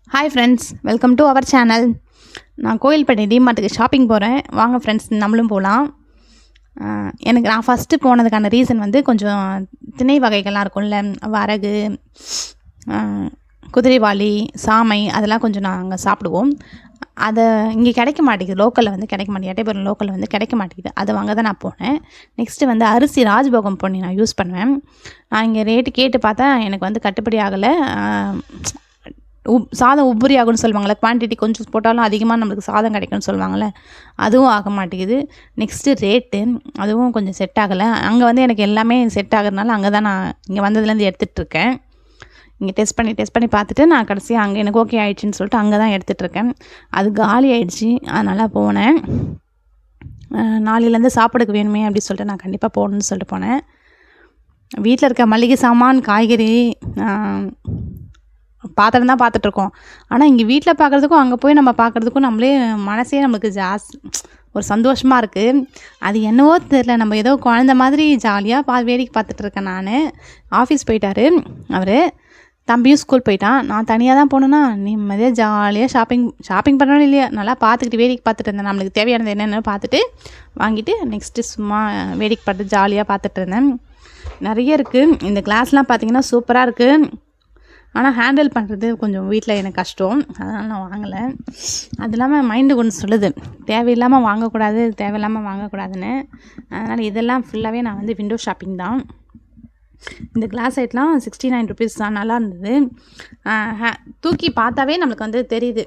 Hi friends, welcome to our channel. நான் Kovilpatti டிமார்ட்டுக்கு shopping போகிறேன். வாங்க ஃப்ரெண்ட்ஸ், நம்மளும் போகலாம். நான் ஃபஸ்ட்டு போனதுக்கான ரீசன் வந்து கொஞ்சம் திணை வகைகள்லாம் இருக்கும்ல, வரகு, குதிரைவாலி, சாமை, அதெல்லாம் கொஞ்சம் நாங்கள் சாப்பிடுவோம். அதை இங்கே கிடைக்க மாட்டேங்குது, லோக்கலில் வந்து கிடைக்க மாட்டேங்குது, எட்டயபுரம் லோக்கலில் வந்து கிடைக்க மாட்டேங்குது. அதை வாங்க தான் நான் போனேன். நெக்ஸ்ட்டு வந்து அரிசி ராஜ்போகம் பொன்னி நான் யூஸ் பண்ணுவேன். நான் இங்கே ரேட்டு கேட்டு பார்த்தா எனக்கு வந்து கட்டுப்படி ஆகலை. சாதம் உபரி ஆகும்னு சொல்லுவாங்கள்ல, குவான்டிட்டி கொஞ்சம் போட்டாலும் அதிகமாக நம்மளுக்கு சாதம் கிடைக்கும்னு சொல்லுவாங்கள்ல, அதுவும் ஆக மாட்டேங்குது. நெக்ஸ்ட்டு ரேட்டு, அதுவும் கொஞ்சம் செட் ஆகலை. அங்கே வந்து எனக்கு எல்லாமே செட் ஆகிறதுனால அங்கே தான் நான் இங்கே வந்ததுலேருந்து எடுத்துகிட்ருக்கேன். இங்கே டெஸ்ட் பண்ணி பார்த்துட்டு நான் கடைசியாக அங்கே எனக்கு ஓகே ஆகிடுச்சின்னு சொல்லிட்டு அங்கே தான் எடுத்துகிட்ருக்கேன். அது காலி ஆகிடுச்சி, அதனால் போனேன். நாளையிலேருந்து சாப்பாடுக்கு வேணுமே அப்படி சொல்லிட்டு நான் கண்டிப்பாக போகணுன்னு சொல்லிட்டு போனேன். வீட்டில் இருக்க மளிகை சாமான், காய்கறி, பாத்திரம் தான் பார்த்துட்ருக்கோம். ஆனால் இங்கே வீட்டில் பார்க்குறதுக்கும் அங்கே போய் நம்ம பார்க்குறதுக்கும் மனசே நம்மளுக்கு ஒரு சந்தோஷமாக இருக்குது. அது என்னவோ தெரில, நம்ம ஏதோ குழந்த மாதிரி ஜாலியாக வேடிக்கை பார்த்துட்ருக்கேன். நான் ஆஃபீஸ் போயிட்டார் அவர், தம்பியும் ஸ்கூல் போயிட்டான். நான் தனியாக தான் போனேன்னா நிம்மதியாக ஜாலியாக ஷாப்பிங் பண்ணணும் இல்லையா, நல்லா பார்த்துக்கிட்டு வேடிக்கை பார்த்துட்டு இருந்தேன். நம்மளுக்கு தேவையானது என்னென்னு பார்த்துட்டு வாங்கிட்டு நெக்ஸ்ட்டு சும்மா வேடிக்கை பார்த்து ஜாலியாக பார்த்துட்டு இருந்தேன். நிறைய இருக்குது. இந்த கிளாஸ்லாம் பார்த்திங்கன்னா சூப்பராக இருக்குது. ஆனால் ஹேண்டில் பண்ணுறது கொஞ்சம் வீட்டில் எனக்கு கஷ்டம், அதனால் நான் வாங்கலை. அது இல்லாமல் மைண்டு கொஞ்சம் சொல்லுது, தேவையில்லாமல் வாங்கக்கூடாதுன்னு. அதனால் இதெல்லாம் ஃபுல்லாகவே நான் வந்து விண்டோ ஷாப்பிங் தான். இந்த கிளாஸ் ஐட்லாம் 69 rupees தான், நல்லா இருந்தது. தூக்கி பார்த்தாவே நம்மளுக்கு வந்து தெரியுது,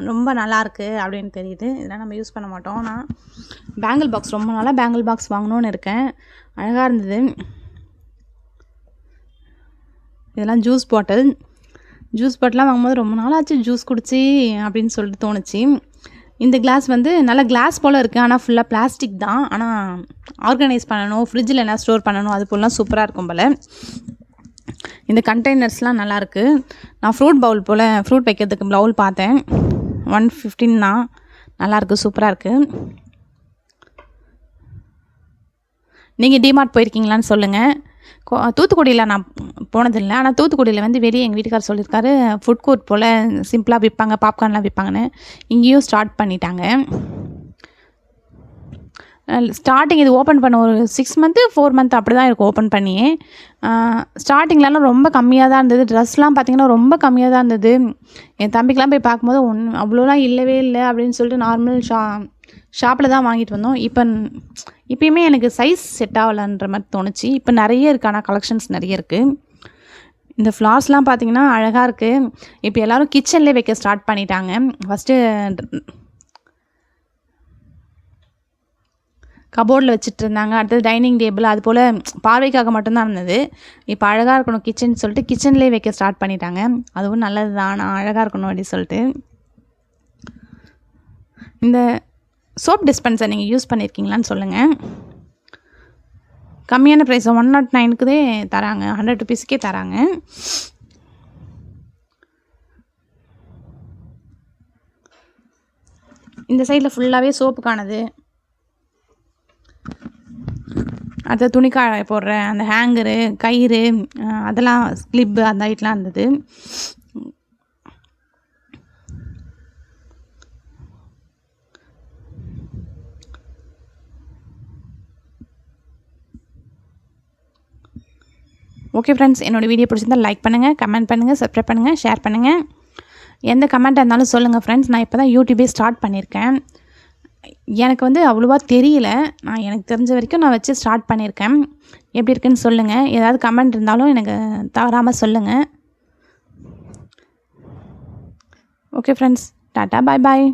ரொம்ப நல்லாயிருக்கு அப்படின்னு தெரியுது. இதெல்லாம் நம்ம யூஸ் பண்ண மாட்டோம். நான் பேங்கிள் பாக்ஸ், ரொம்ப நாளாக பேங்கிள் பாக்ஸ் வாங்கணுன்னு இருக்கேன். அழகாக இருந்தது. இதெல்லாம் ஜூஸ் பாட்டிலாம் வாங்கும்போது ரொம்ப நாளாச்சு ஜூஸ் குடிச்சு அப்படின்னு சொல்லிட்டு தோணுச்சு. இந்த கிளாஸ் வந்து நல்லா கிளாஸ் போல் இருக்குது, ஆனால் ஃபுல்லாக பிளாஸ்டிக் தான். ஆனால் ஆர்கனைஸ் பண்ணணும், ஃப்ரிட்ஜில் என்ன ஸ்டோர் பண்ணணும், அது போலலாம் சூப்பராக இருக்கும் போல். இந்த கண்டெய்னர்ஸ்லாம் நல்லாயிருக்கு. நான் ஃப்ரூட் வைக்கிறதுக்கு பவுல் பார்த்தேன், 115 தான். நல்லாயிருக்கு, சூப்பராக இருக்குது. நீங்கள் டிமார்ட் போயிருக்கீங்களான்னு சொல்லுங்கள். தூத்துக்குடியில் நான் போனதில்லை, ஆனால் தூத்துக்குடியில் வந்து வெளியே எங்கள் வீட்டுக்கார் சொல்லியிருக்காரு, ஃபுட் கோர்ட் போல் சிம்பிளாக விற்பாங்க, பாப்கார்ன்லாம் விற்பாங்கன்னு. இங்கேயும் ஸ்டார்ட் பண்ணிட்டாங்க. ஸ்டார்டிங் இது ஓப்பன் பண்ண ஒரு 6 month 4 month அப்படி தான் இருக்கும் ஓப்பன் பண்ணியே. ஸ்டார்டிங்லலாம் ரொம்ப கம்மியாக தான் இருந்தது. ட்ரெஸ்லாம் பார்த்திங்கன்னா ரொம்ப கம்மியாக தான் இருந்தது. என் தம்பிக்கெலாம் போய் பார்க்கும்போது அவ்வளோலாம் இல்லவே இல்லை அப்படின்னு சொல்லிட்டு நார்மல் ஷாப்பில் தான் வாங்கிட்டு வந்தோம். இப்போயுமே எனக்கு சைஸ் செட் ஆகலைன்ற மாதிரி தோணுச்சு. இப்போ நிறைய இருக்குது, ஆனால் கலெக்ஷன்ஸ் நிறைய இருக்குது. இந்த ஃப்ளார்ஸ்லாம் பார்த்திங்கன்னா அழகாக இருக்குது. இப்போ எல்லோரும் கிச்சன்லேயே வைக்க ஸ்டார்ட் பண்ணிட்டாங்க. ஃபஸ்ட்டு கபோர்டில் வச்சுட்டு இருந்தாங்க, அடுத்தது டைனிங் டேபிள், அது போல் பார்வைக்காக மட்டும்தான் இருந்தது. இப்போ அழகாக இருக்கணும் கிச்சன் சொல்லிட்டு கிச்சன்லேயே வைக்க ஸ்டார்ட் பண்ணிட்டாங்க. அதுவும் நல்லது தான், ஆனால் அழகாக இருக்கணும் அப்படின்னு சொல்லிட்டு. இந்த சோப் டிஸ்பென்சர் நீங்கள் யூஸ் பண்ணியிருக்கீங்களான்னு சொல்லுங்கள். கம்மியான ப்ரைஸ் 109க்குதே தராங்க, 100 rupeesக்கே தராங்க. இந்த சைடில் ஃபுல்லாகவே சோப்புக்கானது, அடுத்த துணிக்காய போடுற அந்த ஹேங்கரு, கயிறு, அதெல்லாம் கிளிப்பு, அந்த ஐட்டெலாம் இருந்தது. ஓகே ஃப்ரெண்ட்ஸ், என்னோடய வீடியோ பிடிச்சிருந்தால் லைக் பண்ணுங்கள், கமெண்ட் பண்ணுங்கள், சப்ஸ்கிரைப் பண்ணுங்கள், ஷேர் பண்ணுங்கள். எந்த கமெண்ட்டாக இருந்தாலும் சொல்லுங்கள் ஃப்ரெண்ட்ஸ். நான் இப்போ தான் யூடியூபே ஸ்டார்ட் பண்ணியிருக்கேன். எனக்கு வந்து அவ்வளோவா தெரியல, நான் எனக்கு தெரிஞ்ச வரைக்கும் நான் வச்சு ஸ்டார்ட் பண்ணியிருக்கேன். எப்படி இருக்குன்னு சொல்லுங்கள். ஏதாவது கமெண்ட் இருந்தாலும் எனக்கு தவறாமல் சொல்லுங்கள். ஓகே ஃப்ரெண்ட்ஸ், டாட்டா, பாய் பாய்.